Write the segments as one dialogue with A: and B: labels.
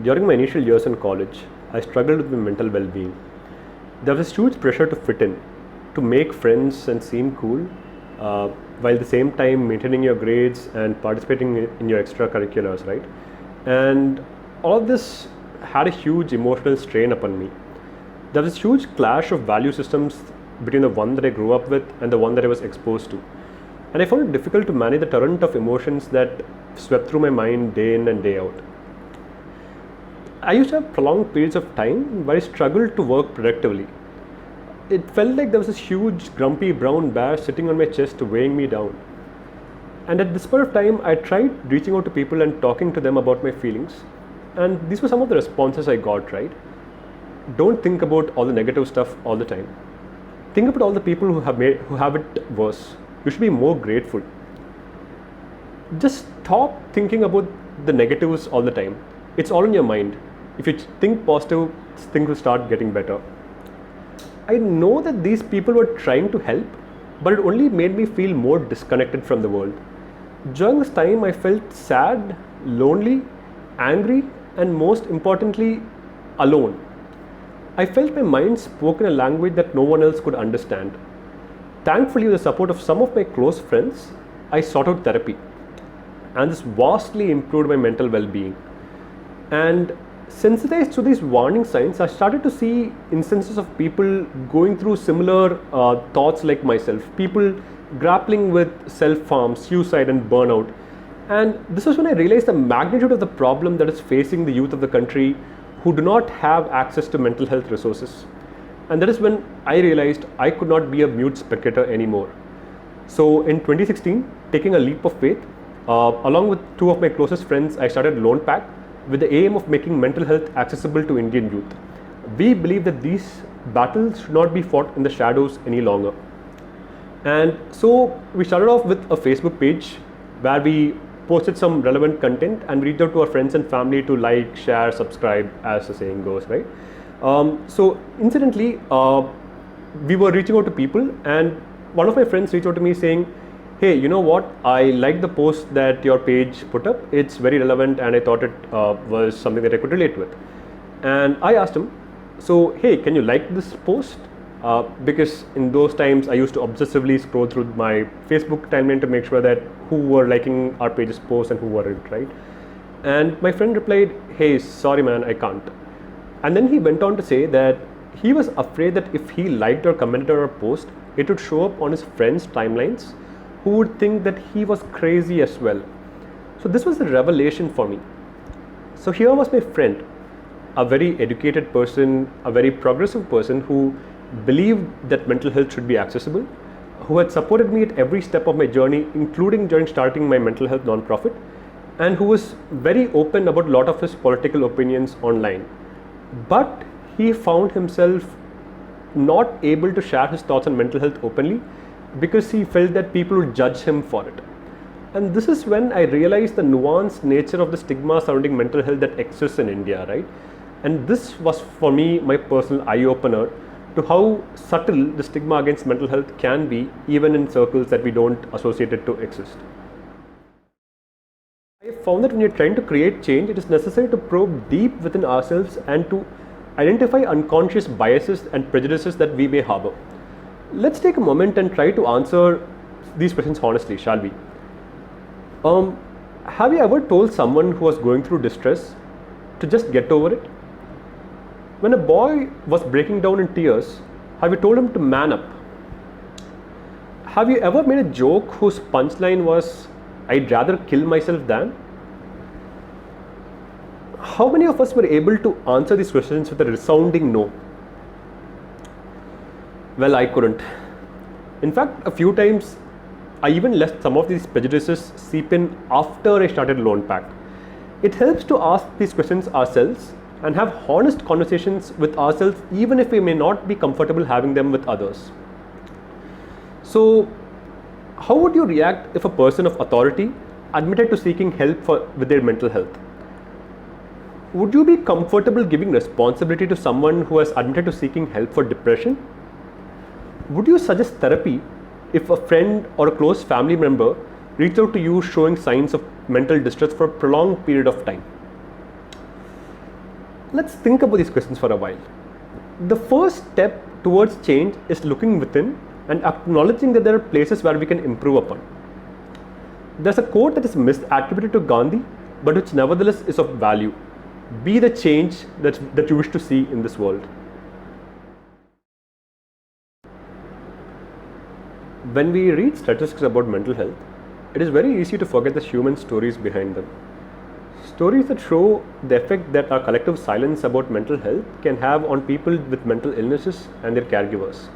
A: During my initial years in college, I struggled with my mental well-being. There was this huge pressure to fit in, to make friends and seem cool, while at the same time maintaining your grades and participating in your extracurriculars, right? And all of this had a huge emotional strain upon me. There was this huge clash of value systems between the one that I grew up with and the one that I was exposed to. And I found it difficult to manage the torrent of emotions that swept through my mind day in and day out. I used to have prolonged periods of time where I struggled to work productively. It felt like there was this huge grumpy brown bear sitting on my chest weighing me down. And at this point of time, I tried reaching out to people and talking to them about my feelings. And these were some of the responses I got, right? Don't think about all the negative stuff all the time. Think about all the people who have it worse. You should be more grateful. Just stop thinking about the negatives all the time. It's all in your mind. If you think positive, things will start getting better. I know that these people were trying to help, but it only made me feel more disconnected from the world. During this time, I felt sad, lonely, angry, and most importantly, alone. I felt my mind spoke in a language that no one else could understand. Thankfully, with the support of some of my close friends, I sought out therapy. And this vastly improved my mental well-being. And sensitized to these warning signs, I started to see instances of people going through similar thoughts like myself. People grappling with self-harm, suicide, and burnout. And this was when I realized the magnitude of the problem that is facing the youth of the country who do not have access to mental health resources. And that is when I realized I could not be a mute spectator anymore. So in 2016, taking a leap of faith, along with two of my closest friends, I started Lone Pack with the aim of making mental health accessible to Indian youth. We believe that these battles should not be fought in the shadows any longer. And so we started off with a Facebook page where we posted some relevant content and we reached out to our friends and family to like, share, subscribe, as the saying goes, right? So incidentally, we were reaching out to people, and one of my friends reached out to me saying, hey, you know what, I like the post that your page put up. It's very relevant and I thought it was something that I could relate with. And I asked him, so hey, can you like this post? Because in those times I used to obsessively scroll through my Facebook timeline to make sure that who were liking our page's posts and who weren't, right? And my friend replied, hey, sorry man, I can't. And then he went on to say that he was afraid that if he liked or commented on our post, it would show up on his friends' timelines who would think that he was crazy as well. So this was a revelation for me. So here was my friend, a very educated person, a very progressive person who believed that mental health should be accessible, who had supported me at every step of my journey, including during starting my mental health nonprofit, and who was very open about a lot of his political opinions online. But he found himself not able to share his thoughts on mental health openly because he felt that people would judge him for it. And this is when I realized the nuanced nature of the stigma surrounding mental health that exists in India, right? And this was for me my personal eye-opener to how subtle the stigma against mental health can be, even in circles that we don't associate it to exist. I found that when you're trying to create change, it is necessary to probe deep within ourselves and to identify unconscious biases and prejudices that we may harbor. Let's take a moment and try to answer these questions honestly, shall we? Have you ever told someone who was going through distress to just get over it? When a boy was breaking down in tears, have you told him to man up? Have you ever made a joke whose punchline was, I'd rather kill myself than? How many of us were able to answer these questions with a resounding no? Well, I couldn't. In fact, a few times I even let some of these prejudices seep in after I started Lone Pack. It helps to ask these questions ourselves and have honest conversations with ourselves, even if we may not be comfortable having them with others. So, how would you react if a person of authority admitted to seeking help with their mental health? Would you be comfortable giving responsibility to someone who has admitted to seeking help for depression? Would you suggest therapy if a friend or a close family member reached out to you showing signs of mental distress for a prolonged period of time? Let's think about these questions for a while. The first step towards change is looking within and acknowledging that there are places where we can improve upon. There's a quote that is misattributed to Gandhi, but which nevertheless is of value. Be the change that you wish to see in this world. When we read statistics about mental health, it is very easy to forget the human stories behind them. Stories that show the effect that our collective silence about mental health can have on people with mental illnesses and their caregivers.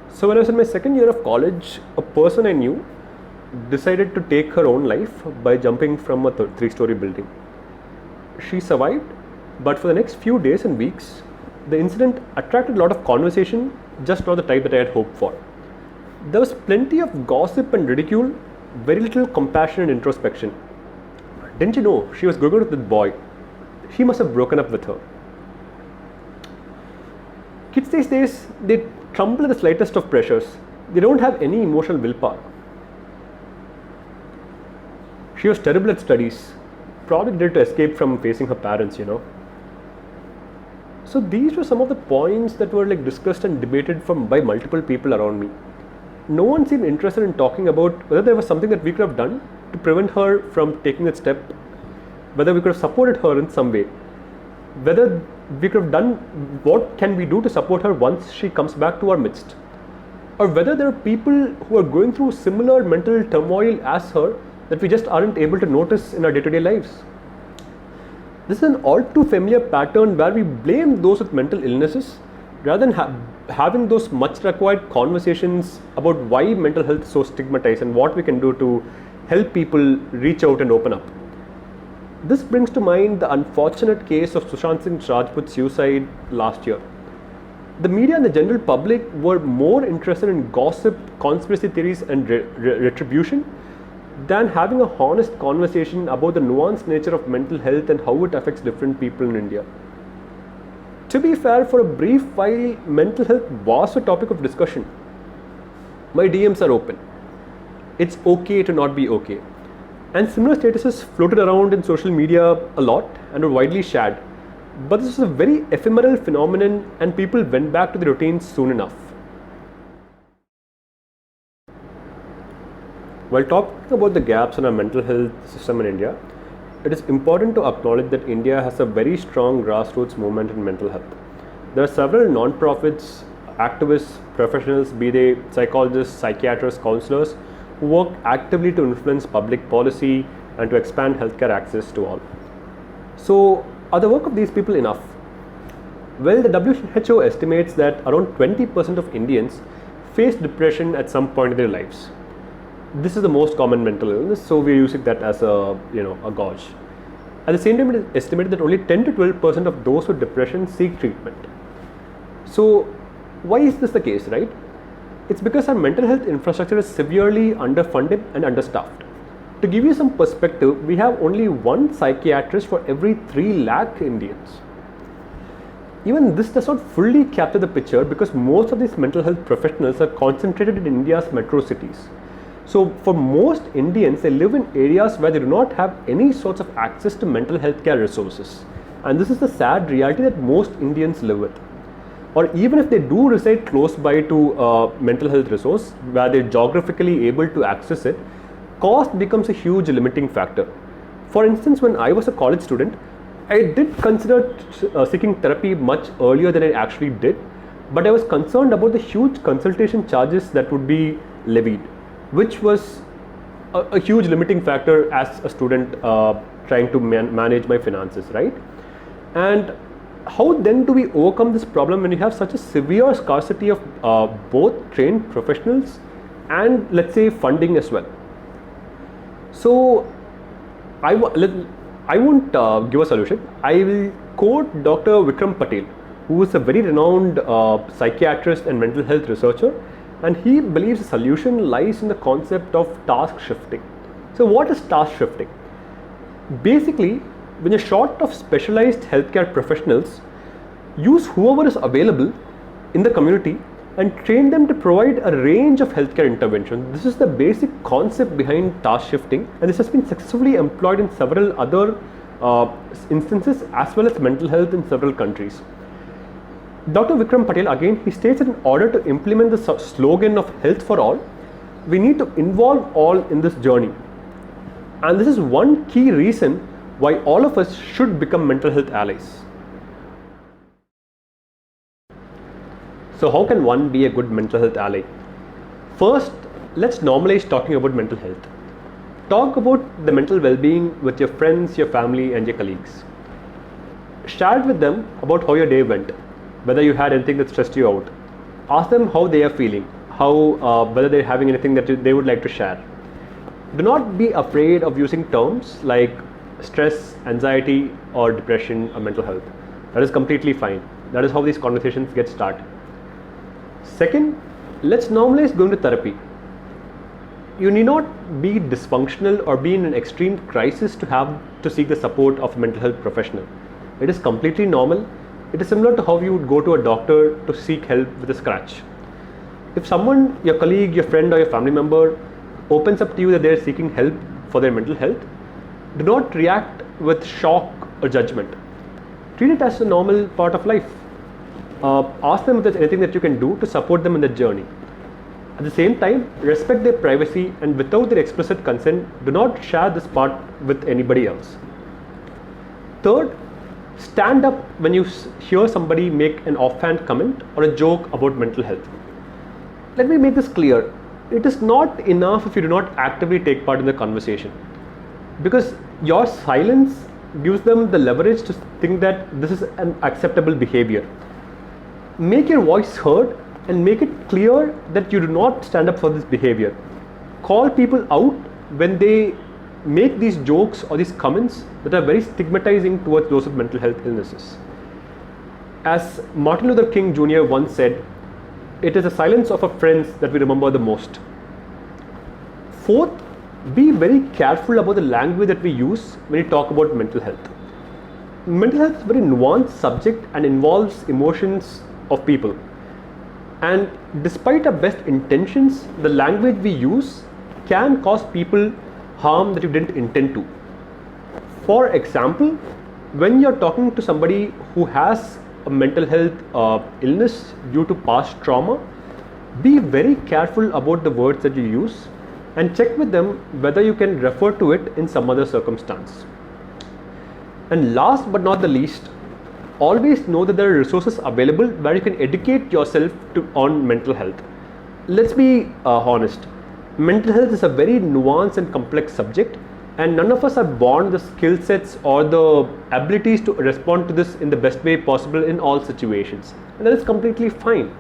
A: So when I was in my second year of college, a person I knew decided to take her own life by jumping from a 3-story building. She survived, but for the next few days and weeks, the incident attracted a lot of conversation, just not the type that I had hoped for. There was plenty of gossip and ridicule, very little compassion and introspection. Didn't you know she was going out with that boy? He must have broken up with her. Kids these days, they tremble at the slightest of pressures. They don't have any emotional willpower. She was terrible at studies, probably did to escape from facing her parents, So these were some of the points that were discussed and debated by multiple people around me. No one seemed interested in talking about whether there was something that we could have done to prevent her from taking that step, whether we could have supported her in some way, whether we could have done what can we do to support her once she comes back to our midst, or whether there are people who are going through similar mental turmoil as her that we just aren't able to notice in our day-to-day lives. This is an all too familiar pattern where we blame those with mental illnesses rather than having those much required conversations about why mental health is so stigmatized and what we can do to help people reach out and open up. This brings to mind the unfortunate case of Sushant Singh Rajput's suicide last year. The media and the general public were more interested in gossip, conspiracy theories and retribution than having a honest conversation about the nuanced nature of mental health and how it affects different people in India. To be fair, for a brief while, mental health was a topic of discussion. My DMs are open. It's okay to not be okay. And similar statuses floated around in social media a lot and were widely shared. But this was a very ephemeral phenomenon and people went back to their routines soon enough. While talking about the gaps in our mental health system in India, it is important to acknowledge that India has a very strong grassroots movement in mental health. There are several non-profits, activists, professionals, be they psychologists, psychiatrists, counselors, who work actively to influence public policy and to expand healthcare access to all. So, are the work of these people enough? Well, the WHO estimates that around 20% of Indians face depression at some point in their lives. This is the most common mental illness, so we're using that as a gauge. At the same time, it is estimated that only 10 to 12% of those with depression seek treatment. So, why is this the case, right? It's because our mental health infrastructure is severely underfunded and understaffed. To give you some perspective, we have only one psychiatrist for every 3 lakh Indians. Even this does not fully capture the picture because most of these mental health professionals are concentrated in India's metro cities. So for most Indians, they live in areas where they do not have any sorts of access to mental health care resources. And this is the sad reality that most Indians live with. Or even if they do reside close by to a mental health resource where they're geographically able to access it, cost becomes a huge limiting factor. For instance, when I was a college student, I did consider seeking therapy much earlier than I actually did, but I was concerned about the huge consultation charges that would be levied, which was a huge limiting factor as a student trying to manage my finances, right? And how then do we overcome this problem when you have such a severe scarcity of both trained professionals and, let's say, funding as well? So I won't give a solution. I will quote Dr. Vikram Patel, who is a very renowned psychiatrist and mental health researcher, and he believes the solution lies in the concept of task shifting. So what is task shifting? Basically, when you're short of specialized healthcare professionals, use whoever is available in the community and train them to provide a range of healthcare interventions. This is the basic concept behind task shifting, and this has been successfully employed in several other instances as well as mental health in several countries. Dr. Vikram Patel, again, he states that in order to implement the slogan of health for all, we need to involve all in this journey. And this is one key reason why all of us should become mental health allies. So how can one be a good mental health ally? First, let's normalize talking about mental health. Talk about the mental well-being with your friends, your family and your colleagues. Share with them about how your day went, whether you had anything that stressed you out. Ask them how they are feeling, whether they're having anything that they would like to share. Do not be afraid of using terms like stress, anxiety or depression or mental health. That is completely fine. That is how these conversations get started. Second, let's normalize going to therapy. You need not be dysfunctional or be in an extreme crisis to have to seek the support of a mental health professional. It is completely normal. It is similar to how you would go to a doctor to seek help with a scratch. If someone, your colleague, your friend or your family member opens up to you that they are seeking help for their mental health, do not react with shock or judgment. Treat it as a normal part of life. Ask them if there's anything that you can do to support them in their journey. At the same time, respect their privacy and without their explicit consent, do not share this part with anybody else. Third, stand up when you hear somebody make an offhand comment or a joke about mental health. Let me make this clear. It is not enough if you do not actively take part in the conversation, because your silence gives them the leverage to think that this is an acceptable behavior. Make your voice heard and make it clear that you do not stand up for this behavior. Call people out when they make these jokes or these comments that are very stigmatizing towards those with mental health illnesses. As Martin Luther King Jr. once said, it is the silence of our friends that we remember the most. Fourth, be very careful about the language that we use when we talk about mental health. Mental health is a very nuanced subject and involves emotions of people. And despite our best intentions, the language we use can cause people harm that you didn't intend to. For example, when you're talking to somebody who has a mental health illness due to past trauma, be very careful about the words that you use and check with them whether you can refer to it in some other circumstance. And last but not the least, always know that there are resources available where you can educate yourself on mental health. Let's be honest, mental health is a very nuanced and complex subject, and none of us are born with the skill sets or the abilities to respond to this in the best way possible in all situations, and that is completely fine.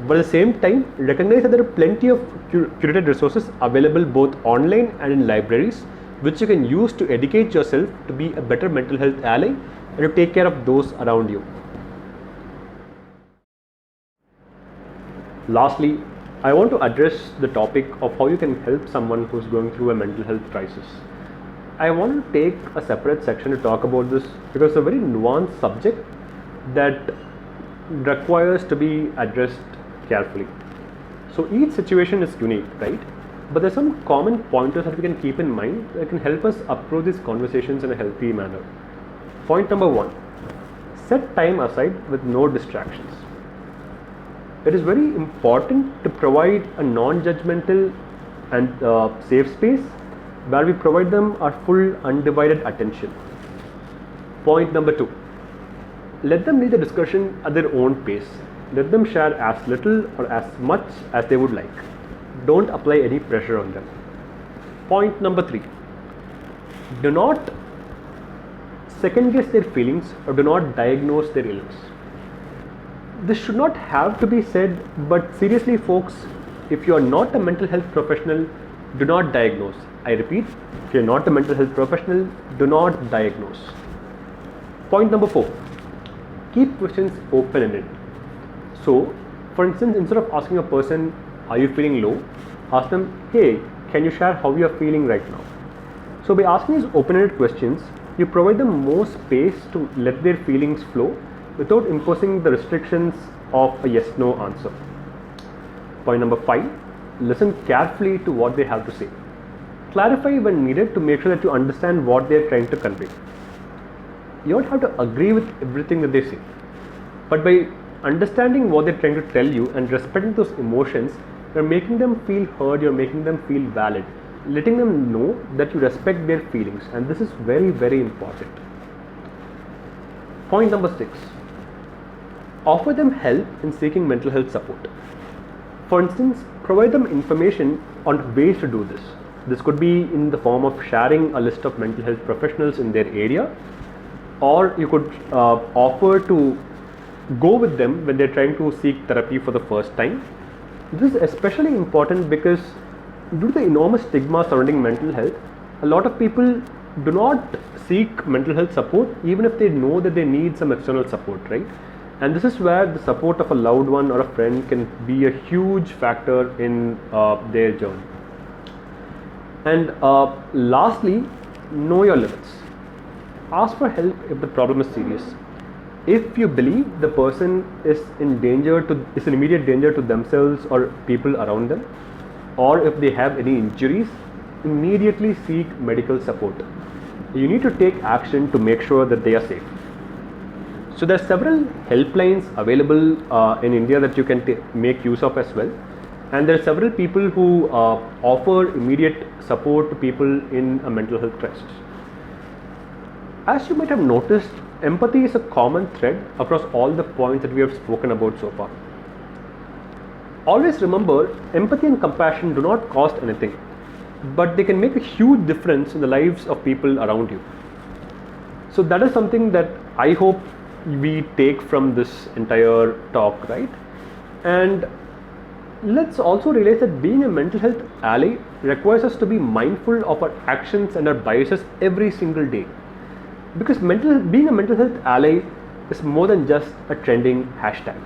A: But at the same time, recognize that there are plenty of curated resources available both online and in libraries, which you can use to educate yourself to be a better mental health ally and to take care of those around you. Lastly, I want to address the topic of how you can help someone who's going through a mental health crisis. I want to take a separate section to talk about this because it's a very nuanced subject that requires to be addressed carefully. So each situation is unique, right? But there's some common pointers that we can keep in mind that can help us approach these conversations in a healthy manner. Point number 1, set time aside with no distractions. It is very important to provide a non-judgmental and safe space where we provide them our full undivided attention. Point number 2, let them lead the discussion at their own pace. Let them share as little or as much as they would like. Don't apply any pressure on them. Point number 3, do not second guess their feelings or do not diagnose their illness. This should not have to be said, but seriously folks, if you are not a mental health professional, do not diagnose. I repeat, if you are not a mental health professional, do not diagnose. Point number 4, keep questions open-ended. So, for instance, instead of asking a person, are you feeling low? Ask them, hey, can you share how you are feeling right now? So by asking these open-ended questions, you provide them more space to let their feelings flow without imposing the restrictions of a yes-no answer. Point number 5, listen carefully to what they have to say. Clarify when needed to make sure that you understand what they are trying to convey. you don't have to agree with everything that they say. But by understanding what they're trying to tell you and respecting those emotions, you're making them feel heard, you're making them feel valid, letting them know that you respect their feelings, and this is very, very important. Point number 6. Offer them help in seeking mental health support. For instance, provide them information on ways to do this. This could be in the form of sharing a list of mental health professionals in their area, or you could offer to go with them when they're trying to seek therapy for the first time. This is especially important because due to the enormous stigma surrounding mental health, a lot of people do not seek mental health support even if they know that they need some external support, right? And this is where the support of a loved one or a friend can be a huge factor in their journey. And lastly, know your limits. Ask for help if the problem is serious. If you believe the person is in immediate danger to themselves or people around them, or if they have any injuries, immediately seek medical support. You need to take action to make sure that they are safe. So there are several helplines available in India that you can make use of as well. And there are several people who offer immediate support to people in a mental health crisis. As you might have noticed, empathy is a common thread across all the points that we have spoken about so far. Always remember, empathy and compassion do not cost anything, but they can make a huge difference in the lives of people around you. So that is something that I hope we take from this entire talk, right? And let's also realize that being a mental health ally requires us to be mindful of our actions and our biases every single day. Because being a mental health ally is more than just a trending hashtag.